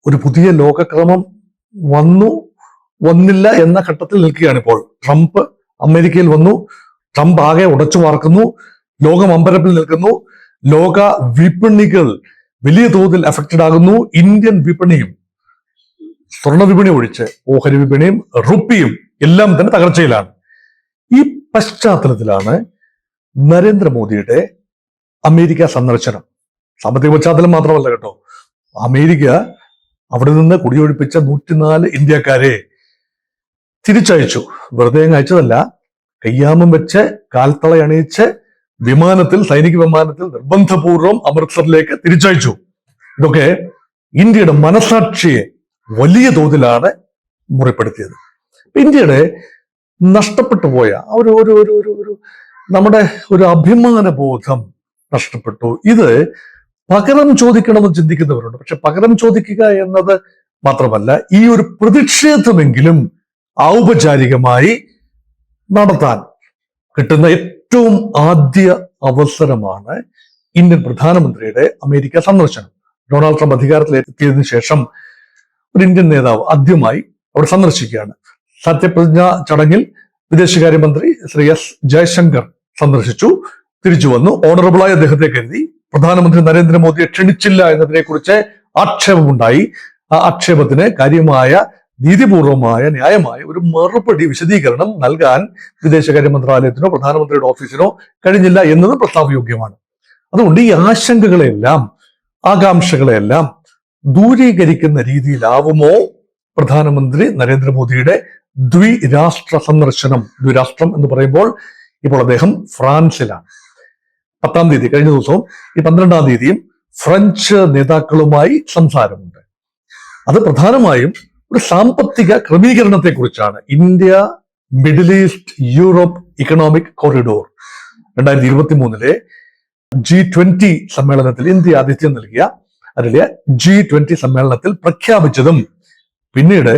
ഒരു പുതിയ ലോകക്രമം വന്നു വന്നില്ല എന്ന ഘട്ടത്തിൽ നിൽക്കുകയാണ് ഇപ്പോൾ. ട്രംപ് അമേരിക്കയിൽ വന്നു, ട്രംപ് ആകെ ഉടച്ചു വാർക്കുന്നു, ലോകം അമ്പരപ്പിൽ നിൽക്കുന്നു, ലോക വിപണികൾ വലിയ തോതിൽ അഫക്റ്റഡ് ആകുന്നു. ഇന്ത്യൻ വിപണിയും സ്വർണ്ണ വിപണി ഒഴിച്ച് ഓഹരി വിപണിയും റുപ്പിയും എല്ലാം തന്നെ തകർച്ചയിലാണ്. ഈ പശ്ചാത്തലത്തിലാണ് നരേന്ദ്രമോദിയുടെ അമേരിക്ക സന്ദർശനം. സാമ്പത്തിക പശ്ചാത്തലം മാത്രമല്ല കേട്ടോ, അമേരിക്ക അവിടെ നിന്ന് കുടിയൊഴിപ്പിച്ച 104 ഇന്ത്യക്കാരെ തിരിച്ചയച്ചു. വെറുതെ അയച്ചതല്ല, കയ്യാമം വെച്ച് കാൽത്തളയണിയിച്ച് വിമാനത്തിൽ, സൈനിക വിമാനത്തിൽ നിർബന്ധപൂർവം അമൃത്സറിലേക്ക് തിരിച്ചയച്ചു. ഇതൊക്കെ ഇന്ത്യയുടെ മനസാക്ഷിയെ വലിയ തോതിലാണ് മുറിപ്പെടുത്തിയത്. ഇന്ത്യയുടെ നഷ്ടപ്പെട്ടു പോയ ഒരു ഒരു ഒരു ഒരു ഒരു നമ്മുടെ ഒരു അഭിമാന ബോധം നഷ്ടപ്പെട്ടു. ഇത് പകരം ചോദിക്കണമെന്ന് ചിന്തിക്കുന്നവരുണ്ട്. പക്ഷെ പകരം ചോദിക്കുക എന്നത് മാത്രമല്ല, ഈ ഒരു പ്രതിഷേധമെങ്കിലും ഔപചാരികമായി നടത്താൻ കിട്ടുന്ന ഏറ്റവും ആദ്യ അവസരമാണ് ഇന്ത്യൻ പ്രധാനമന്ത്രിയുടെ അമേരിക്ക സന്ദർശനം. ഡൊണാൾഡ് ട്രംപ് അധികാരത്തിൽ എത്തിയതിനു ശേഷം ഒരു ഇന്ത്യൻ നേതാവ് ആദ്യമായി അവിടെ സന്ദർശിക്കുകയാണ്. സത്യപ്രതിജ്ഞ ചടങ്ങിൽ വിദേശകാര്യമന്ത്രി ശ്രീ എസ് ജയശങ്കർ സന്ദർശിച്ചു, തിരിച്ചു വന്നു. ഓണറബിളായി അദ്ദേഹത്തെ കരുതി. പ്രധാനമന്ത്രി നരേന്ദ്രമോദിയെ ക്ഷണിച്ചില്ല എന്നതിനെ കുറിച്ച് ആക്ഷേപമുണ്ടായി. ആ ആക്ഷേപത്തിന് കാര്യമായ, നീതിപൂർവമായ, ന്യായമായ ഒരു മറുപടി, വിശദീകരണം നൽകാൻ വിദേശകാര്യ മന്ത്രാലയത്തിനോ പ്രധാനമന്ത്രിയുടെ ഓഫീസിനോ കഴിഞ്ഞില്ല എന്നത് പ്രസ്താവയോഗ്യമാണ്. അതുകൊണ്ട് ഈ ആശങ്കകളെല്ലാം, ആകാംക്ഷകളെല്ലാം ദൂരീകരിക്കുന്ന രീതിയിലാവുമോ പ്രധാനമന്ത്രി നരേന്ദ്രമോദിയുടെ ദ്വിരാഷ്ട്ര സന്ദർശനം? ദ്വിരാഷ്ട്രം എന്ന് പറയുമ്പോൾ ഇപ്പോൾ അദ്ദേഹം ഫ്രാൻസിലാണ്. 10-ാം തീയതി, കഴിഞ്ഞ ദിവസവും ഈ 12-ാം തീയതിയും ഫ്രഞ്ച് നേതാക്കളുമായി സംസാരമുണ്ട്. അത് പ്രധാനമായും ഒരു സാമ്പത്തിക ക്രമീകരണത്തെ കുറിച്ചാണ്. India middle east Europe economic corridor 2023 G20 സമ്മേളനത്തിൽ ഇന്ത്യ ആതിഥ്യം നൽകിയ അതിലെ G20 സമ്മേളനത്തിൽ പ്രഖ്യാപിച്ചതും പിന്നീട്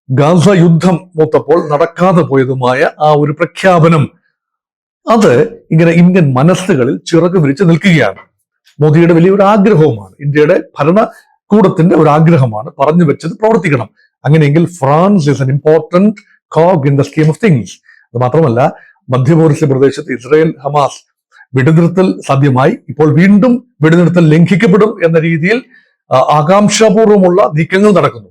ഗാസ യുദ്ധം മൂത്തപ്പോൾ നടക്കാതെ പോയതുമായ ആ ഒരു പ്രഖ്യാപനം, അത് ഇങ്ങനെ ഇന്ത്യൻ മനസ്സുകളിൽ ചിറക് വിരിച്ച് നിൽക്കുകയാണ്. മോദിയുടെ വലിയൊരു ആഗ്രഹവുമാണ്, ഇന്ത്യയുടെ ഭരണകൂടത്തിന്റെ ഒരു ആഗ്രഹമാണ്. പറഞ്ഞു വെച്ചത് പ്രവർത്തിക്കണം. അങ്ങനെയെങ്കിൽ France is N important cog in the scheme of things. അത് മാത്രമല്ല, മധ്യപൗരസ്യ പ്രദേശത്ത് ഇസ്രായേൽ ഹമാസ് വെടിനിർത്തൽ സാധ്യമായി. ഇപ്പോൾ വീണ്ടും വെടിനിർത്തൽ ലംഘിക്കപ്പെടും എന്ന രീതിയിൽ ആകാംക്ഷാപൂർവമുള്ള നീക്കങ്ങൾ നടക്കുന്നു.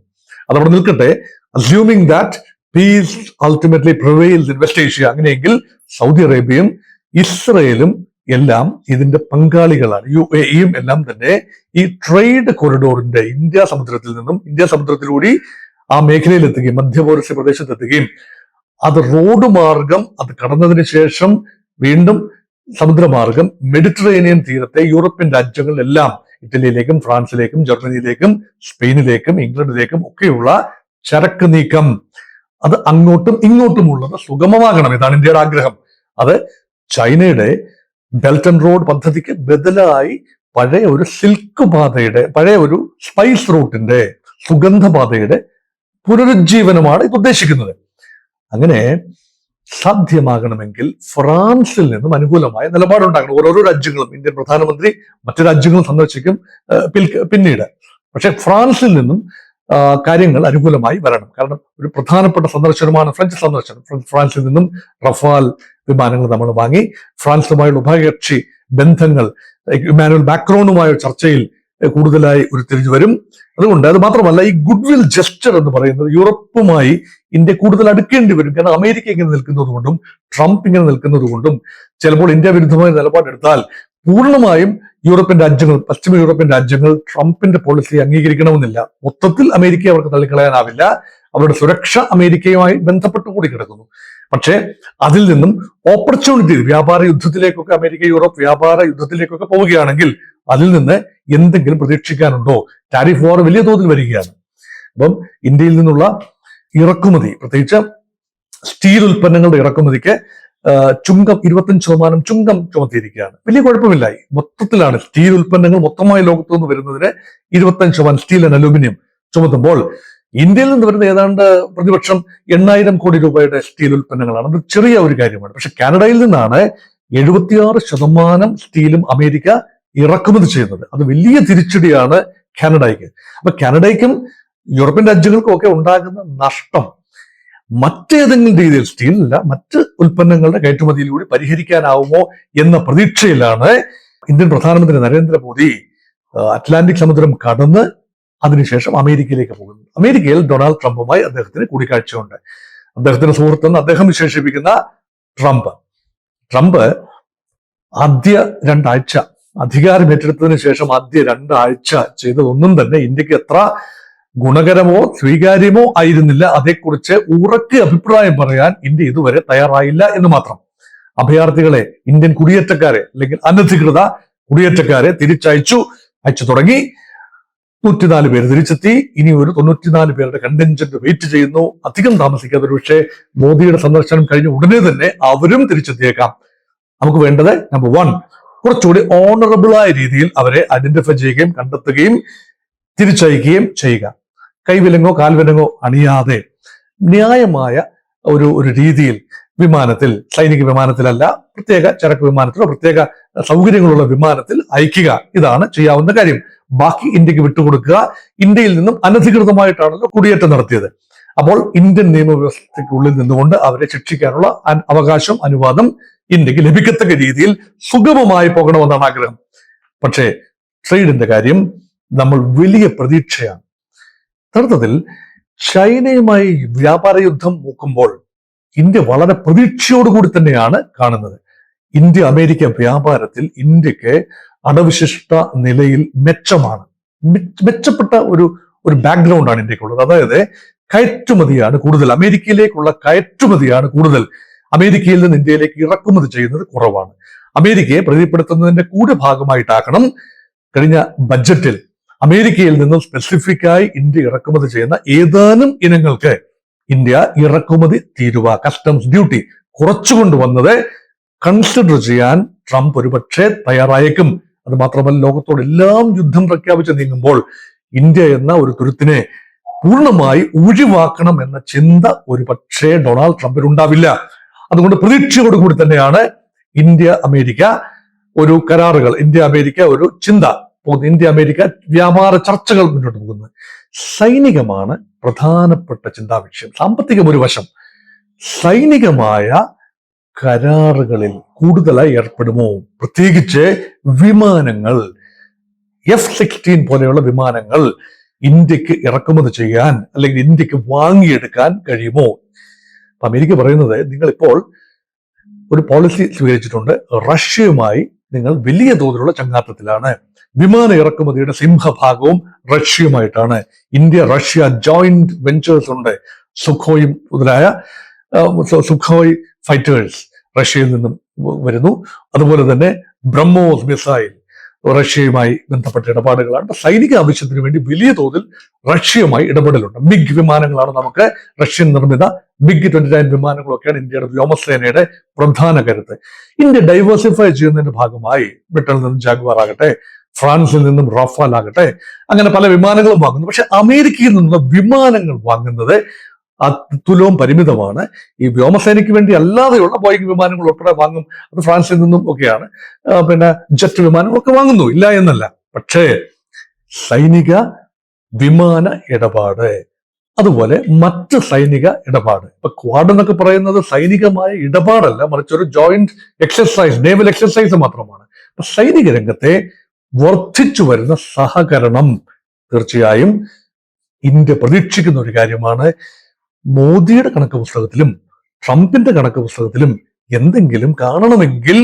അതവിടെ നിൽക്കട്ടെ. Assuming that peace ultimately prevails in West Asia, അങ്ങനെയെങ്കിൽ സൗദി അറേബ്യയും ഇസ്രയേലും എല്ലാം ഇതിന്റെ പങ്കാളികളാണ്. UAEയും എല്ലാം തന്നെ ഈ ട്രേഡ് കോറിഡോറിന്റെ ഇന്ത്യ സമുദ്രത്തിൽ നിന്നും, ഇന്ത്യ സമുദ്രത്തിലൂടെ ആ മേഖലയിലെത്തുകയും മധ്യപൗരസ്യ പ്രദേശത്തെത്തുകയും അത് റോഡ് മാർഗം അത് കടന്നതിന് ശേഷം വീണ്ടും സമുദ്രമാർഗം മെഡിറ്ററേനിയൻ തീരത്തെ യൂറോപ്യൻ രാജ്യങ്ങളിലെല്ലാം, ഇറ്റലിയിലേക്കും ഫ്രാൻസിലേക്കും ജർമ്മനിയിലേക്കും സ്പെയിനിലേക്കും ഇംഗ്ലണ്ടിലേക്കും ഒക്കെയുള്ള ചരക്ക് നീക്കം, അത് അങ്ങോട്ടും ഇങ്ങോട്ടുമുള്ളത് സുഗമമാകണം. ഇതാണ് ഇന്ത്യയുടെ ആഗ്രഹം. അത് ചൈനയുടെ ബെൽറ്റ് ആൻഡ് റോഡ് പദ്ധതിക്ക് ബദലായി പഴയ ഒരു സിൽക്ക് പാതയുടെ, പഴയ ഒരു സ്പൈസ് റൂട്ടിന്റെ, സുഗന്ധപാതയുടെ പുനരുജ്ജീവനമാണ് ഇത് ഉദ്ദേശിക്കുന്നത്. അങ്ങനെ സാധ്യമാകണമെങ്കിൽ ഫ്രാൻസിൽ നിന്നും അനുകൂലമായ നിലപാടുണ്ടാകണം. ഓരോരോ രാജ്യങ്ങളും, ഇന്ത്യൻ പ്രധാനമന്ത്രി മറ്റു രാജ്യങ്ങളും സന്ദർശിക്കും പിന്നീട്. പക്ഷെ ഫ്രാൻസിൽ നിന്നും കാര്യങ്ങൾ അനുകൂലമായി വരണം. കാരണം ഒരു പ്രധാനപ്പെട്ട സന്ദർശനമാണ് ഫ്രഞ്ച് സന്ദർശനം. ഫ്രാൻസിൽ നിന്നും റഫാൽ വിമാനങ്ങൾ നമ്മൾ വാങ്ങി. ഫ്രാൻസുമായുള്ള ഉഭയകക്ഷി ബന്ധങ്ങൾ ഇമ്മാനുവൽ മാക്രോണുമായ ചർച്ചയിൽ കൂടുതലായി ഉരുത്തിരിഞ്ഞു വരും. അതുകൊണ്ട് അത് മാത്രമല്ല, ഈ ഗുഡ് വിൽ ജസ്റ്റർ എന്ന് പറയുന്നത് യൂറോപ്പുമായി ഇന്ത്യ കൂടുതൽ അടുക്കേണ്ടി വരും. കാരണം അമേരിക്ക ഇങ്ങനെ നിൽക്കുന്നത് കൊണ്ടും ട്രംപ് ഇങ്ങനെ നിൽക്കുന്നത് കൊണ്ടും ചിലപ്പോൾ ഇന്ത്യ വിരുദ്ധമായ നിലപാടെടുത്താൽ പൂർണ്ണമായും യൂറോപ്യൻ രാജ്യങ്ങൾ, പശ്ചിമ യൂറോപ്യൻ രാജ്യങ്ങൾ ട്രംപിന്റെ പോളിസി അംഗീകരിക്കണമെന്നില്ല. മൊത്തത്തിൽ അമേരിക്കയെ അവർക്ക് തള്ളിക്കളയാനാവില്ല. അവരുടെ സുരക്ഷ അമേരിക്കയുമായി ബന്ധപ്പെട്ടുകൂടി കിടക്കുന്നു. പക്ഷേ അതിൽ നിന്നും ഓപ്പർച്യൂണിറ്റി, വ്യാപാര യുദ്ധത്തിലേക്കൊക്കെ അമേരിക്ക യൂറോപ്പ് വ്യാപാര യുദ്ധത്തിലേക്കൊക്കെ പോവുകയാണെങ്കിൽ അതിൽ നിന്ന് എന്തെങ്കിലും പ്രതീക്ഷിക്കാനുണ്ടോ? ടാരിഫ് വാർ വലിയ തോതിൽ വരികയാണ്. അപ്പം ഇന്ത്യയിൽ നിന്നുള്ള ഇറക്കുമതി, പ്രത്യേകിച്ച് സ്റ്റീൽ ഉൽപ്പന്നങ്ങളുടെ ഇറക്കുമതിക്ക് ചുങ്കം 25% ചുങ്കം ചുമത്തിയിരിക്കുകയാണ്. വലിയ കുഴപ്പമില്ല. മൊത്തത്തിലാണ് സ്റ്റീൽ ഉൽപ്പന്നങ്ങൾ മൊത്തമായി ലോകത്തു നിന്ന് വരുന്നതിന് 25% സ്റ്റീൽ ആൻഡ് അലൂമിനിയം ചുമത്തുമ്പോൾ ഇന്ത്യയിൽ നിന്ന് വരുന്ന ഏതാണ്ട് പ്രതിപക്ഷം 8,000 കോടി രൂപയുടെ സ്റ്റീൽ ഉൽപ്പന്നങ്ങളാണ്. അത് ചെറിയ ഒരു കാര്യമാണ്. പക്ഷെ കാനഡയിൽ നിന്നാണ് 76% സ്റ്റീലും അമേരിക്ക ഇറക്കുമതി ചെയ്യുന്നത്. അത് വലിയ തിരിച്ചടിയാണ് കാനഡയ്ക്ക്. അപ്പൊ കാനഡയ്ക്കും യൂറോപ്യൻ രാജ്യങ്ങൾക്കും ഒക്കെ ഉണ്ടാകുന്ന നഷ്ടം മറ്റേതെങ്കിലും രീതിയിൽ സ്റ്റീലല്ല മറ്റ് ഉൽപ്പന്നങ്ങളുടെ കയറ്റുമതിയിലൂടെ പരിഹരിക്കാനാവുമോ എന്ന പ്രതീക്ഷയിലാണ് ഇന്ത്യൻ പ്രധാനമന്ത്രി നരേന്ദ്രമോദി അറ്റ്ലാന്റിക് സമുദ്രം കടന്ന് അതിനുശേഷം അമേരിക്കയിലേക്ക് പോകുന്നു. അമേരിക്കയിൽ ഡൊണാൾഡ് ട്രംപുമായി അദ്ദേഹത്തിന് കൂടിക്കാഴ്ചയുണ്ട്. അദ്ദേഹത്തിന്റെ സുഹൃത്തെന്ന് അദ്ദേഹം വിശേഷിപ്പിക്കുന്ന ട്രംപ് ആദ്യ 2 ആഴ്ച അധികാരം ഏറ്റെടുത്തതിന് ശേഷം ആദ്യ 2 ആഴ്ച ചെയ്തതൊന്നും തന്നെ ഇന്ത്യക്ക് എത്ര ഗുണകരമോ സ്വീകാര്യമോ ആയിരുന്നില്ല. അതേക്കുറിച്ച് ഉറക്കെ അഭിപ്രായം പറയാൻ ഇന്ത്യ ഇതുവരെ തയ്യാറായില്ല എന്ന് മാത്രം. അഭയാർത്ഥികളെ, ഇന്ത്യൻ കുടിയേറ്റക്കാരെ അല്ലെങ്കിൽ അനധികൃത കുടിയേറ്റക്കാരെ അയച്ചു തുടങ്ങി. 104 പേര് തിരിച്ചെത്തി. ഇനി ഒരു 94 പേരുടെ കണ്ടൻജന്റ് വെയിറ്റ് ചെയ്യുന്നു. അധികം താമസിക്കാതെ പക്ഷേ മോദിയുടെ സന്ദർശനം കഴിഞ്ഞ ഉടനെ തന്നെ അവരും തിരിച്ചെത്തിയേക്കാം. നമുക്ക് വേണ്ടത് നമ്പർ 1, കുറച്ചുകൂടി ഓണറബിളായ രീതിയിൽ അവരെ ഐഡന്റിഫൈ ചെയ്യുകയും കണ്ടെത്തുകയും തിരിച്ചയക്കുകയും ചെയ്യുക. കൈവിലങ്ങോ കാൽവിലങ്ങോ അണിയാതെ ന്യായമായ ഒരു രീതിയിൽ വിമാനത്തിൽ, സൈനിക വിമാനത്തിലല്ല, പ്രത്യേക ചരക്ക് വിമാനത്തിലോ പ്രത്യേക സൗകര്യങ്ങളുള്ള വിമാനത്തിൽ അയക്കുക. ഇതാണ് ചെയ്യാവുന്ന കാര്യം. ബാക്കി ഇന്ത്യക്ക് വിട്ടുകൊടുക്കുക. ഇന്ത്യയിൽ നിന്നും അനധികൃതമായിട്ടാണല്ലോ കുടിയേറ്റം നടത്തിയത്. അപ്പോൾ ഇന്ത്യൻ നിയമവ്യവസ്ഥയ്ക്കുള്ളിൽ നിന്നുകൊണ്ട് അവരെ ശിക്ഷിക്കാനുള്ള അവകാശം, അനുവാദം ഇന്ത്യക്ക് ലഭിക്കത്തക്ക രീതിയിൽ സുഗമമായി പോകണമെന്നാണ് ആഗ്രഹം. പക്ഷേ ട്രേഡിന്റെ കാര്യം നമ്മൾ വലിയ പ്രതീക്ഷയാണ്. യഥാർത്ഥത്തിൽ ചൈനയുമായി വ്യാപാര യുദ്ധം നോക്കുമ്പോൾ ഇന്ത്യ വളരെ പ്രതീക്ഷയോടുകൂടി തന്നെയാണ് കാണുന്നത്. ഇന്ത്യ അമേരിക്ക വ്യാപാരത്തിൽ ഇന്ത്യക്ക് അടവിശിഷ്ട നിലയിൽ മെച്ചപ്പെട്ട ഒരു ബാക്ക്ഗ്രൗണ്ടാണ് ഇന്ത്യക്കുള്ളത്. അതായത് കയറ്റുമതിയാണ് കൂടുതൽ, അമേരിക്കയിലേക്കുള്ള കയറ്റുമതിയാണ് കൂടുതൽ. അമേരിക്കയിൽ നിന്ന് ഇന്ത്യയിലേക്ക് ഇറക്കുമതി ചെയ്യുന്നത് കുറവാണ്. അമേരിക്കയെ പ്രീതിപ്പെടുത്തുന്നതിന്റെ കൂടെ ഭാഗമായിട്ടാക്കണം കഴിഞ്ഞ ബഡ്ജറ്റിൽ അമേരിക്കയിൽ നിന്നും സ്പെസിഫിക്കായി ഇന്ത്യ ഇറക്കുമതി ചെയ്യുന്ന ഏതാനും ഇനങ്ങൾക്ക് ഇന്ത്യ ഇറക്കുമതി തീരുവ, കസ്റ്റംസ് ഡ്യൂട്ടി കുറച്ചുകൊണ്ടുവന്നത് കൺസിഡർ ചെയ്യാൻ ട്രംപ് ഒരുപക്ഷെ തയ്യാറായേക്കും. അത് മാത്രമല്ല, ലോകത്തോടെല്ലാം യുദ്ധം പ്രഖ്യാപിച്ച് നീങ്ങുമ്പോൾ ഇന്ത്യ എന്ന ഒരു തുരുത്തിനെ പൂർണ്ണമായി ഒഴിവാക്കണം എന്ന ചിന്ത ഒരുപക്ഷെ ഡൊണാൾഡ് ട്രംപിനുണ്ടാവില്ല. അതുകൊണ്ട് പ്രതീക്ഷയോടുകൂടി തന്നെയാണ് ഇന്ത്യ അമേരിക്ക ഒരു കരാറുകൾ, ഇന്ത്യ അമേരിക്ക ഒരു ചിന്ത, ഇന്ത്യ അമേരിക്ക വ്യാപാര ചർച്ചകൾ മുന്നോട്ട് പോകുന്നത്. സൈനികമാണ് പ്രധാനപ്പെട്ട ചിന്താ വിഷയം. സാമ്പത്തികം ഒരു വശം. സൈനികമായ കരാറുകളിൽ കൂടുതലായി ഏർപ്പെടുമോ? പ്രത്യേകിച്ച് വിമാനങ്ങൾ, F-16 പോലെയുള്ള വിമാനങ്ങൾ ഇന്ത്യക്ക് ഇറക്കുമതി ചെയ്യാൻ അല്ലെങ്കിൽ ഇന്ത്യക്ക് വാങ്ങിയെടുക്കാൻ കഴിയുമോ? അമേരിക്ക പറയുന്നത്, നിങ്ങളിപ്പോൾ ഒരു പോളിസി സ്വീകരിച്ചിട്ടുണ്ട്, റഷ്യയുമായി നിങ്ങൾ വലിയ തോതിലുള്ള ചങ്ങാത്തത്തിലാണ്. വിമാന ഇറക്കുമതിയുടെ സിംഹഭാഗവും റഷ്യയുമായിട്ടാണ്. ഇന്ത്യ റഷ്യ ജോയിന്റ് വെഞ്ചേഴ്സ് ഉണ്ട്. സുഖോയ് മുതലായ സുഖോയ് ഫൈറ്റേഴ്സ് റഷ്യയിൽ നിന്നും വരുന്നു. അതുപോലെ തന്നെ ബ്രഹ്മോസ് മിസൈൽ റഷ്യയുമായി ബന്ധപ്പെട്ട ഇടപാടുകളാണ്. സൈനിക ആവശ്യത്തിന് വേണ്ടി വലിയ തോതിൽ റഷ്യയുമായി ഇടപെടലുണ്ട്. മിഗ് വിമാനങ്ങളാണ് നമുക്ക് റഷ്യൻ നിർമ്മിത മിഗ് 29 വിമാനങ്ങളൊക്കെയാണ് ഇന്ത്യയുടെ വ്യോമസേനയുടെ പ്രധാന കരുത്ത്. ഇന്ത്യ ഡൈവേഴ്സിഫൈ ചെയ്യുന്നതിന്റെ ഭാഗമായി ബ്രിട്ടനിൽ നിന്നും ജാഗ്വാർ ആകട്ടെ, ഫ്രാൻസിൽ നിന്നും റഫാൽ ആകട്ടെ, അങ്ങനെ പല വിമാനങ്ങളും വാങ്ങുന്നു. പക്ഷെ അമേരിക്കയിൽ നിന്നുള്ള വിമാനങ്ങൾ വാങ്ങുന്നത് തുലവും പരിമിതമാണ്. ഈ വ്യോമസേനയ്ക്ക് വേണ്ടി അല്ലാതെയുള്ള ബോയിങ് വിമാനങ്ങൾ ഉൾപ്പെടെ വാങ്ങും. അത് ഫ്രാൻസിൽ നിന്നും ഒക്കെയാണ്. പിന്നെ ജെറ്റ് വിമാനങ്ങളൊക്കെ വാങ്ങുന്നു, ഇല്ല എന്നല്ല. പക്ഷേ സൈനിക വിമാന ഇടപാട്, അതുപോലെ മറ്റ് സൈനിക ഇടപാട്, ഇപ്പൊ ക്വാഡ് എന്നൊക്കെ പറയുന്നത് സൈനികമായ ഇടപാടല്ല, മറിച്ച് ഒരു ജോയിന്റ് എക്സർസൈസ്, നേവൽ എക്സർസൈസ് മാത്രമാണ്. അപ്പൊ സൈനിക രംഗത്തെ വർദ്ധിച്ചു വരുന്ന സഹകരണം തീർച്ചയായും ഇന്ത്യ പ്രതീക്ഷിക്കുന്ന ഒരു കാര്യമാണ്. മോദിയുടെ കണക്ക് പുസ്തകത്തിലും ട്രംപിന്റെ കണക്ക് പുസ്തകത്തിലും എന്തെങ്കിലും കാണണമെങ്കിൽ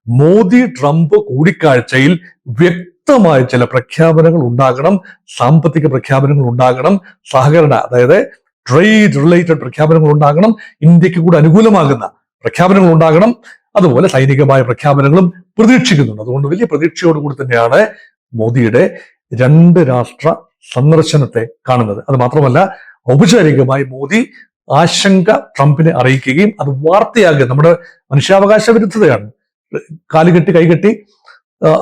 മോദി ട്രംപ് കൂടിക്കാഴ്ചയിൽ വ്യക്തമായ ചില പ്രഖ്യാപനങ്ങൾ ഉണ്ടാകണം, സാമ്പത്തിക പ്രഖ്യാപനങ്ങൾ ഉണ്ടാകണം, സഹകരണ, അതായത് ട്രേഡ് റിലേറ്റഡ് പ്രഖ്യാപനങ്ങൾ ഉണ്ടാകണം, ഇന്ത്യക്ക് കൂടെ അനുകൂലമാകുന്ന പ്രഖ്യാപനങ്ങൾ ഉണ്ടാകണം. അതുപോലെ സൈനികമായ പ്രഖ്യാപനങ്ങളും പ്രതീക്ഷിക്കുന്നുണ്ട്. അതുകൊണ്ട് വലിയ പ്രതീക്ഷയോടുകൂടി തന്നെയാണ് മോദിയുടെ 2 രാഷ്ട്ര സന്ദർശനത്തെ കാണുന്നത്. അത് മാത്രമല്ല, ഔപചാരികമായി മോദി ആശങ്ക ട്രംപിനെ അറിയിക്കുകയും അത് വാർത്തയാകുക, നമ്മുടെ മനുഷ്യാവകാശ വിരുദ്ധതയാണ്. കാലുകെട്ടി കൈകെട്ടി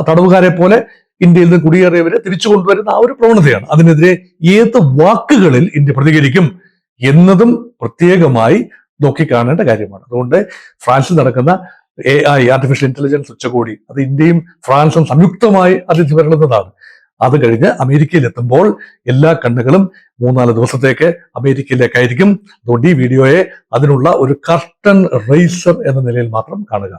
തടവുകാരെ പോലെ ഇന്ത്യയിൽ നിന്ന് കുടിയേറിയവരെ തിരിച്ചു കൊണ്ടുവരുന്ന ആ ഒരു പ്രവണതയാണ്. അതിനെതിരെ ഏത് വാക്കുകളിൽ ഇന്ത്യ പ്രതികരിക്കും എന്നതും പ്രത്യേകമായി നോക്കിക്കാണേണ്ട കാര്യമാണ്. അതുകൊണ്ട് ഫ്രാൻസിൽ നടക്കുന്ന AI ആർട്ടിഫിഷ്യൽ ഇന്റലിജൻസ് ഉച്ചകോടി, അത് ഇന്ത്യയും ഫ്രാൻസും സംയുക്തമായി അതിഥി വരുന്നതാണ്. അത് കഴിഞ്ഞ് അമേരിക്കയിൽ എത്തുമ്പോൾ എല്ലാ കണ്ണുകളും 3-4 ദിവസത്തേക്ക് അമേരിക്കയിലേക്കായിരിക്കും. അതുകൊണ്ട് ഈ വീഡിയോയെ അതിനുള്ള ഒരു കർട്ടൻ റൈസർ എന്ന നിലയിൽ മാത്രം കാണുക.